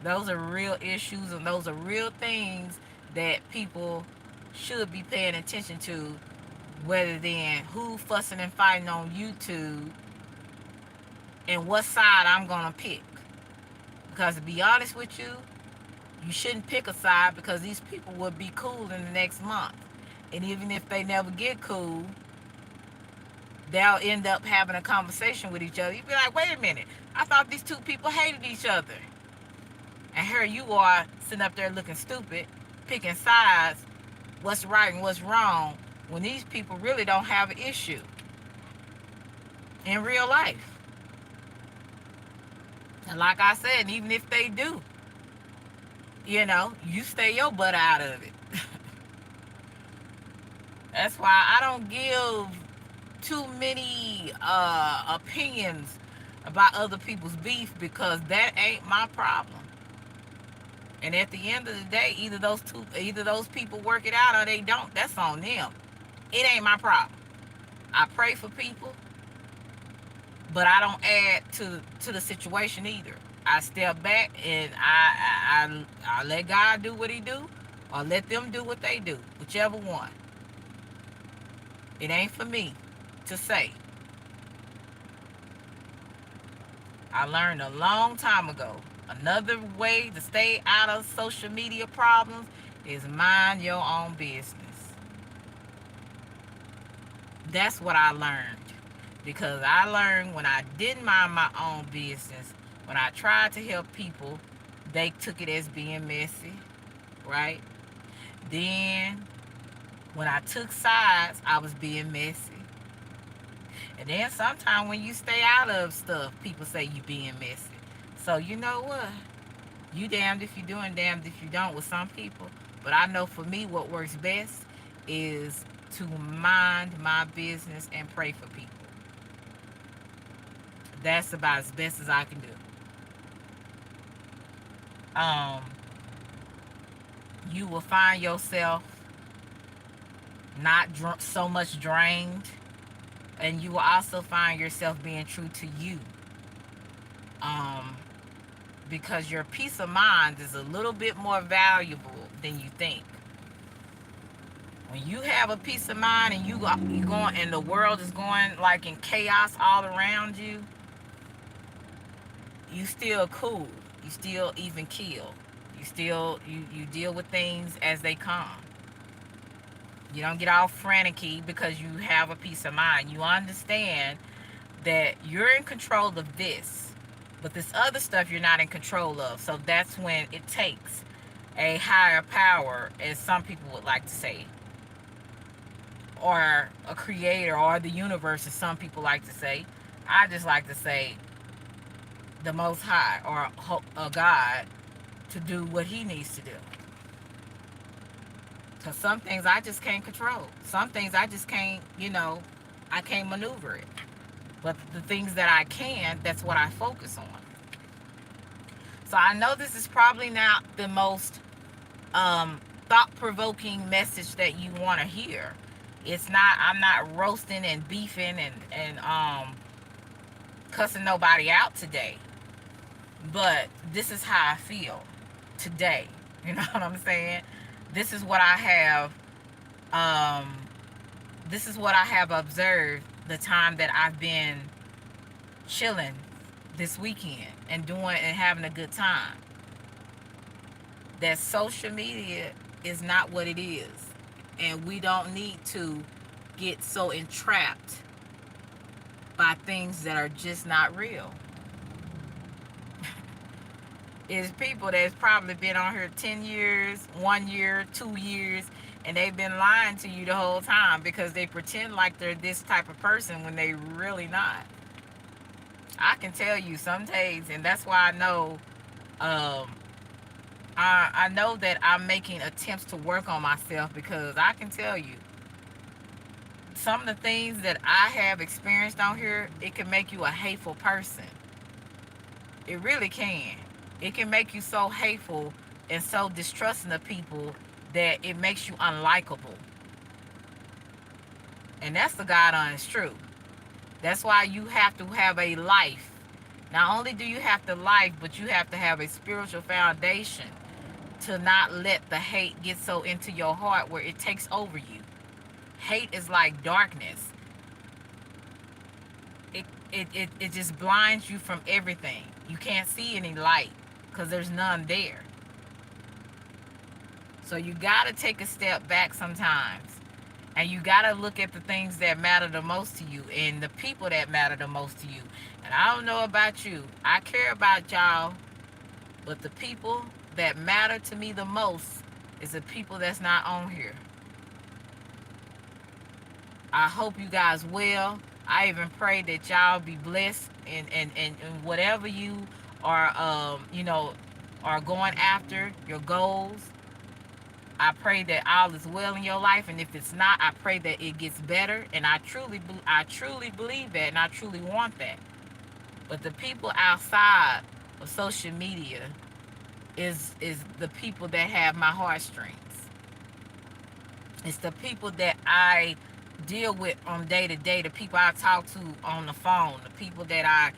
Those are real issues, and those are real things that people should be paying attention to, rather than who fussing and fighting on YouTube and what side I'm gonna pick. Because to be honest with you, you shouldn't pick a side, because these people will be cool in the next month. And even if they never get cool, they'll end up having a conversation with each other. You'd be like, wait a minute, I thought these two people hated each other. And here you are sitting up there looking stupid, picking sides, what's right and what's wrong, when these people really don't have an issue in real life. And like I said, even if they do, you stay your butt out of it. That's why I don't give too many opinions about other people's beef, because that ain't my problem. And at the end of the day, either those people work it out or they don't. That's on them. It ain't my problem. I pray for people, but I don't add to the situation either. I step back and I let God do what He do, or let them do what they do, whichever one. It ain't for me to say. I learned a long time ago, another way to stay out of social media problems is mind your own business. That's what I learned. Because I learned when I didn't mind my own business, when I tried to help people, they took it as being messy, right? Then when I took sides, I was being messy. And then sometimes when you stay out of stuff, people say you being messy. So you know what? You damned if you do and damned if you don't with some people. But I know for me what works best is to mind my business and pray for people. That's about as best as I can do. You will find yourself not so much drained, and you will also find yourself being true to you. Because your peace of mind is a little bit more valuable than you think. When you have a peace of mind and you going and the world is going like in chaos all around you, you still cool. You still even keel. You still you deal with things as they come. You don't get all frantic because you have a peace of mind. You understand that you're in control of this, but this other stuff you're not in control of. So that's when it takes a higher power, as some people would like to say, or a creator, or the universe, as some people like to say. I just like to say the Most High, or a God, to do what He needs to do. Because some things I just can't control. Some things I just can't, I can't maneuver it. But the things that I can, that's what I focus on. So I know this is probably not the most thought-provoking message that you want to hear. I'm not roasting and beefing and cussing nobody out today. But this is how I feel today. You know what I'm saying? This is what I have this is what I have observed the time that I've been chilling this weekend and doing and having a good time. That social media is not what it is. And we don't need to get so entrapped by things that are just not real. It's people that's probably been on here 10 years, 1 year, 2 years, and they've been lying to you the whole time because they pretend like they're this type of person when they really not. I can tell you some days, and that's why I know um, I know that I'm making attempts to work on myself, because I can tell you some of the things that I have experienced on here, it can make you a hateful person. It really can. It can make you so hateful and so distrusting of people that it makes you unlikable. And that's the God honest truth. That's why you have to have a life. Not only do you have to life, but you have to have a spiritual foundation to not let the hate get so into your heart where it takes over you. Hate is like darkness. It just blinds you from everything. You can't see any light because there's none there. So you got to take a step back sometimes. And you got to look at the things that matter the most to you and the people that matter the most to you. And I don't know about you. I care about y'all. But the people that matter to me the most is the people that's not on here. I hope you guys well. I even pray that y'all be blessed and whatever you are, are going after, your goals. I pray that all is well in your life, and if it's not, I pray that it gets better. And I truly believe that, and I truly want that. But the people outside of social media is the people that have my heartstrings. It's the people that I deal with on day to day, the people I talk to on the phone, the people that I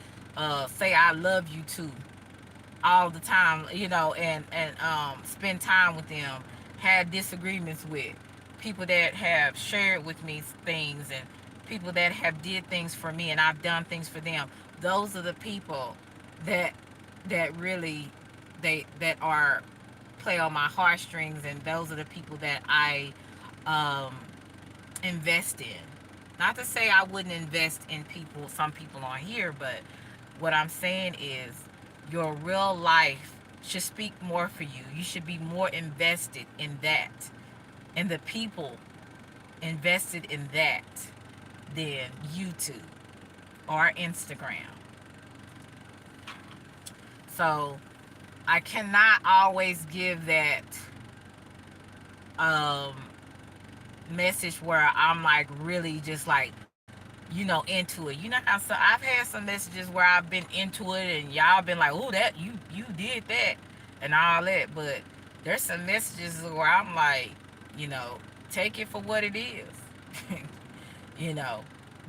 say I love you to all the time, and spend time with them, had disagreements with, people that have shared with me things, and people that have did things for me and I've done things for them. Those are the people that really that are play on my heartstrings, and those are the people that I um, invest in. Not to say I wouldn't invest in some people on here, but what I'm saying is your real life should speak more for you. You should be more invested in that, and the people invested in that, than YouTube or Instagram. So I cannot always give that um, message where I'm like really just like, into it. You know how I've had some messages where I've been into it and y'all been like, oh, that you did that and all that. But there's some messages where I'm like, you know, take it for what it is. you know,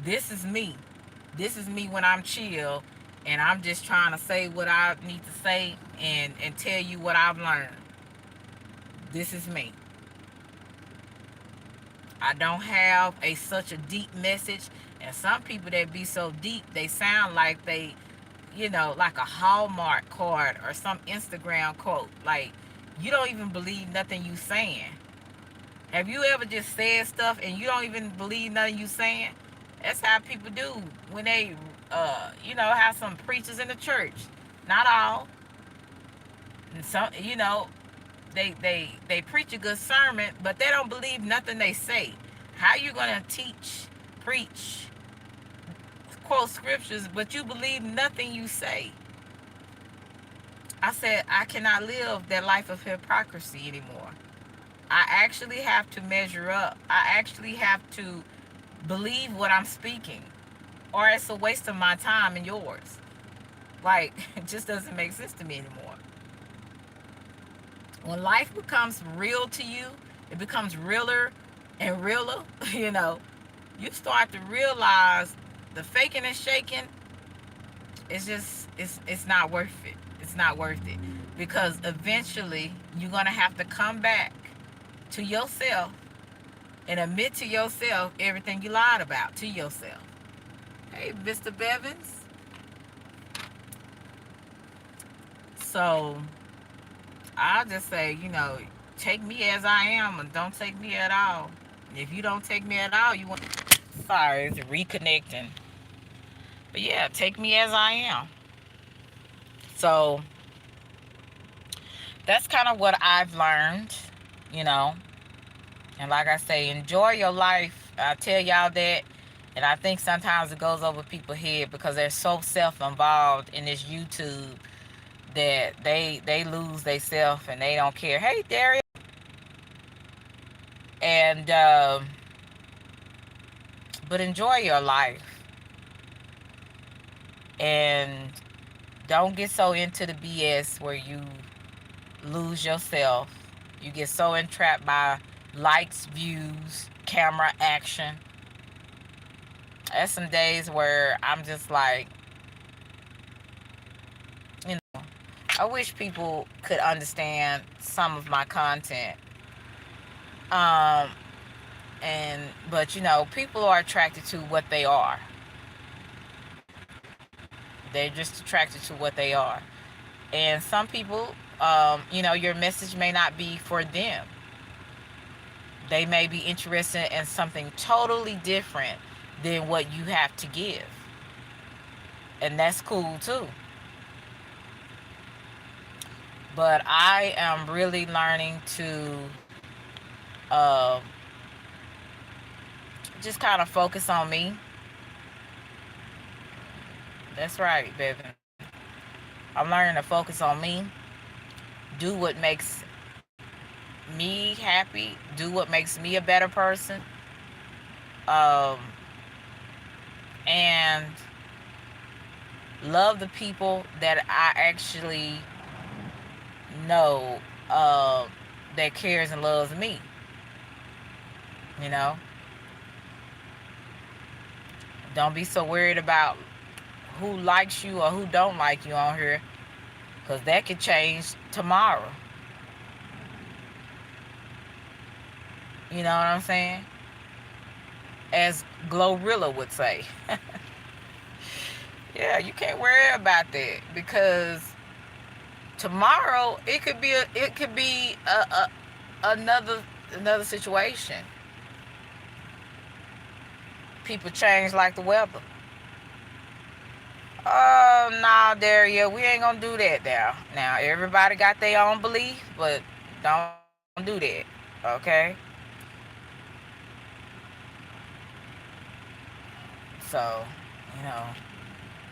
this is me. This is me when I'm chill and I'm just trying to say what I need to say and tell you what I've learned. This is me. I don't have such a deep message, and some people that be so deep, they sound like they, like a Hallmark card or some Instagram quote. Like, you don't even believe nothing you saying. Have you ever just said stuff and you don't even believe nothing you saying? That's how people do when they, have some preachers in the church. Not all. And some, they preach a good sermon, but they don't believe nothing they say. How you gonna teach, preach, quote scriptures, but you believe nothing you say? I said I cannot live that life of hypocrisy anymore. I actually have to measure up. I actually have to believe what I'm speaking, or it's a waste of my time and yours. Like, it just doesn't make sense to me anymore. When life becomes real to you, it becomes realer and realer, you start to realize the faking and shaking is just, it's not worth it. It's not worth it. Because eventually you're going to have to come back to yourself and admit to yourself everything you lied about to yourself. Hey, Mr. Bevins. So I'll just say, take me as I am and don't take me at all. If you don't take me at all, you want. Sorry, it's reconnecting. But yeah, take me as I am. So that's kind of what I've learned, you know. And like I say, enjoy your life. I tell y'all that. And I think sometimes it goes over people's head because they're so self-involved in this YouTube that they lose their self and they don't care. Hey, Darius. And but enjoy your life and don't get so into the BS where you lose yourself. You get so entrapped by likes, views, camera action. There's some days where I'm just like, you know, I wish people could understand some of my content. Um, but people are attracted to what they are. They're just attracted to what they are. And some people, your message may not be for them. They may be interested in something totally different than what you have to give. And that's cool too. But I am really learning to uh, just kind of focus on me. That's right, Bevan. I'm learning to focus on me, do what makes me happy, do what makes me a better person, um, and love the people that I actually know that cares and loves me. You know, don't be so worried about who likes you or who don't like you on here, because that could change tomorrow. You know what I'm saying? As Glorilla would say. Yeah, you can't worry about that because tomorrow it could be another situation. People change like the weather. Oh, nah, Daria, we ain't gonna do that now. Now, everybody got their own belief, but don't do that, okay? So, you know,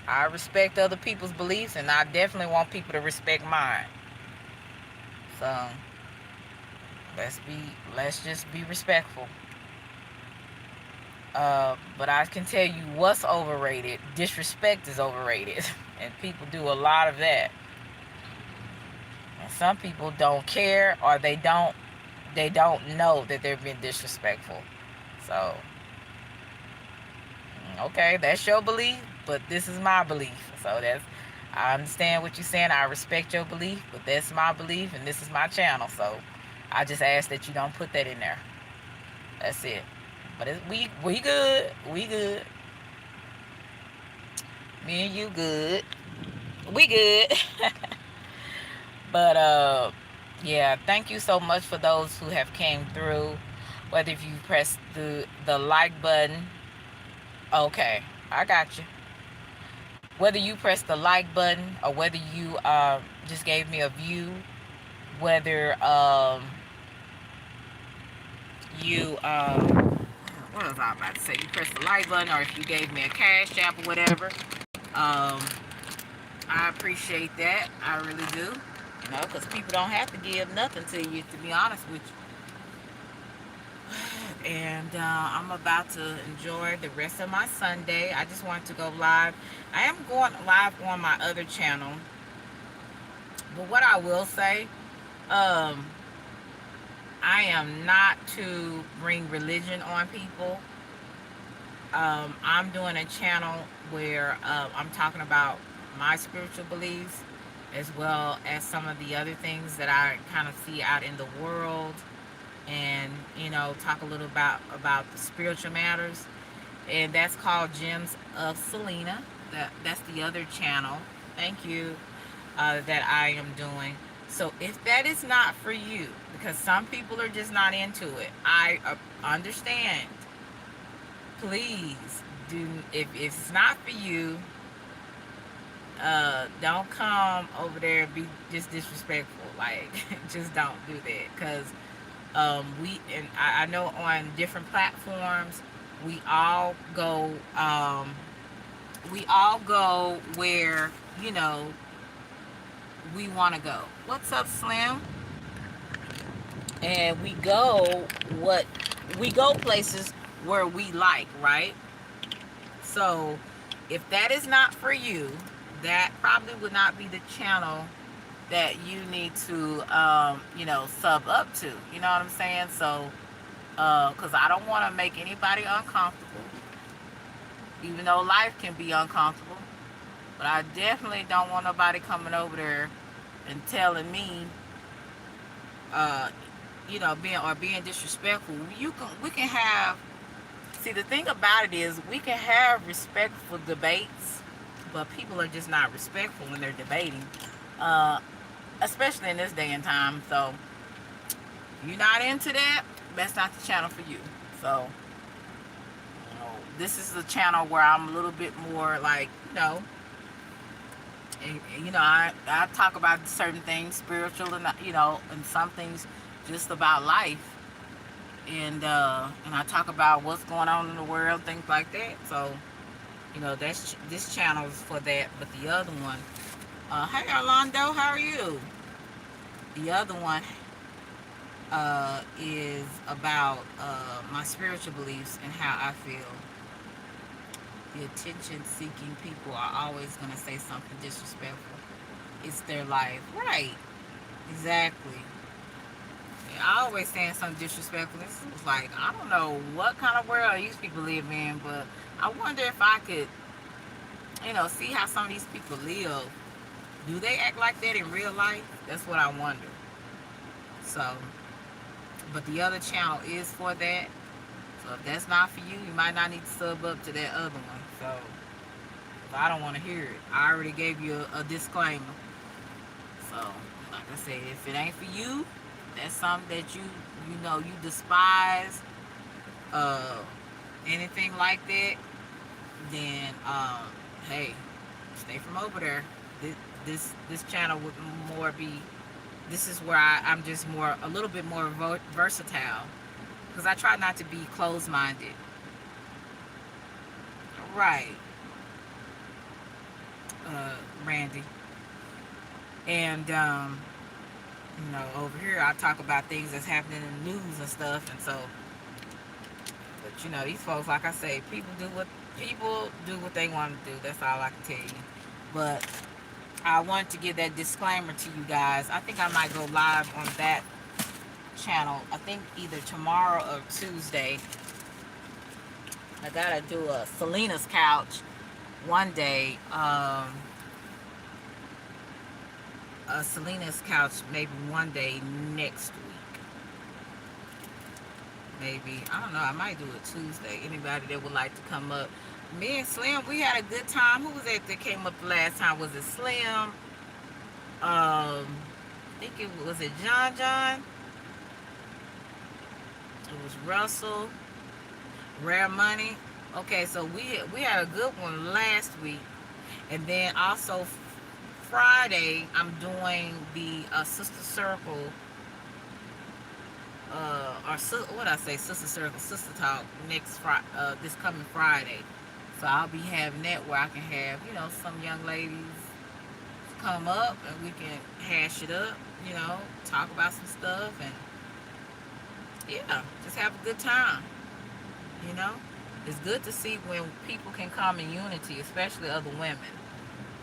I respect other people's beliefs, and I definitely want people to respect mine. So, let's just be respectful. But I can tell you what's overrated. Disrespect is overrated, and people do a lot of that. And some people don't care, or they don't know that they're being disrespectful. So, okay, that's your belief, but this is my belief. So I understand what you're saying. I respect your belief, but that's my belief, and this is my channel. So I just ask that you don't put that in there. That's it. But we good. We good. Me and you good. We good. But yeah, thank you so much for those who have came through. Whether if you press the like button, okay, I got you. Whether you press the like button or whether you just gave me a view, whether you what was I about to say? You press the like button, or if you gave me a cash app or whatever. Um, I appreciate that. I really do. Because people don't have to give nothing to you, to be honest with you. And I'm about to enjoy the rest of my Sunday. I just wanted to go live. I am going live on my other channel. But what I will say, um, I am not to bring religion on people. I'm doing a channel where I'm talking about my spiritual beliefs as well as some of the other things that I kind of see out in the world. and talk a little about the spiritual matters, and that's called Gems of Selena. That's the other channel. Thank you. That I am doing. So if that is not for you, because some people are just not into it, I understand. Please do. If it's not for you, don't come over there and be just disrespectful. Like, just don't do that. Cause I know on different platforms, we all go. We all go where we want to go. What's up, Slim? And what we go places where we like, right? So if that is not for you, that probably would not be the channel that you need to sub up to. You know what I'm saying? So because I don't want to make anybody uncomfortable, even though life can be uncomfortable. But I definitely don't want nobody coming over there and telling me uh, being disrespectful. We can have, see, the thing about it is we can have respectful debates, but people are just not respectful when they're debating, uh, especially in this day and time. So if you're not into that, that's not the channel for you. So this is the channel where I'm a little bit more like, I talk about certain things spiritual, and and some things just about life, and I talk about what's going on in the world, things like that. So that's this channel is for that. But the other one, hey Orlando, how are you? The other one is about my spiritual beliefs and how I feel. The attention-seeking people are always going to say something disrespectful. It's their life, right? Exactly. Yeah, I always saying something disrespectful. It's like, I don't know what kind of world these people live in, but I wonder if I could, see how some of these people live. Do they act like that in real life? That's what I wonder. So, but the other channel is for that. So if that's not for you, you might not need to sub up to that other one. So I don't want to hear it. I already gave you a disclaimer. So like I said, if it ain't for you, that's something that you despise, uh, anything like that, then hey, stay from over there. This channel would more be. This is where I'm just more a little bit more versatile, because I try not to be closed-minded. Right, Randy. And over here I talk about things that's happening in the news and stuff, and so. But these folks, like I say, people do what they want to do. That's all I can tell you. But I wanted to give that disclaimer to you guys. I think I might go live on that channel. I think either tomorrow or Tuesday. I gotta do a Selena's couch one day. A Selena's couch maybe one day next week. Maybe, I don't know, I might do it Tuesday. Anybody that would like to come up. Me and Slim, we had a good time. Who was that came up the last time? Was it Slim? I think it John. It was Russell. Rare Money. Okay, so we had a good one last week. And then also Friday, I'm doing the Sister Circle, what I say, Sister Circle, Sister Talk this coming Friday. So I'll be having that where I can have, some young ladies come up and we can hash it up, talk about some stuff, and yeah, just have a good time. It's good to see when people can come in unity, especially other women.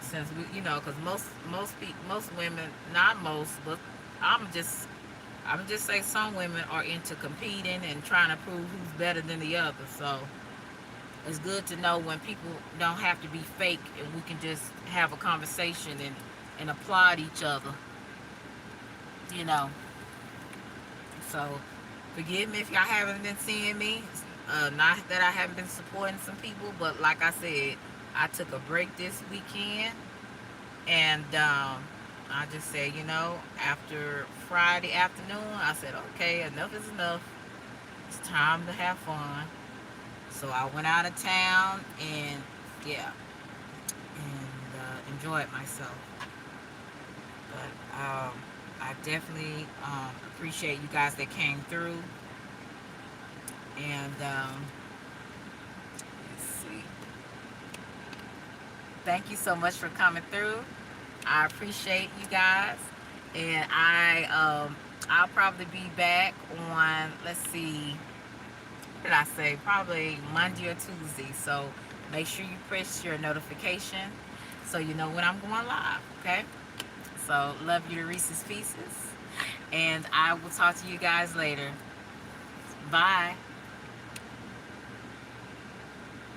Since because most women, not most, but I'm just say some women are into competing and trying to prove who's better than the other. So it's good to know when people don't have to be fake and we can just have a conversation and applaud each other. So Forgive me if y'all haven't been seeing me. Not that I haven't been supporting some people, but like I said, I took a break this weekend, and I just said, after Friday afternoon, I said, okay, enough is enough. It's time to have fun. So I went out of town and yeah, and enjoyed myself. But I definitely appreciate you guys that came through. And let's see. Thank you so much for coming through. I appreciate you guys. And I'll probably be back on, let's see, what did I say? Probably Monday or Tuesday. So make sure you press your notification so you know when I'm going live. Okay. So love you to Reese's Pieces. And I will talk to you guys later. Bye.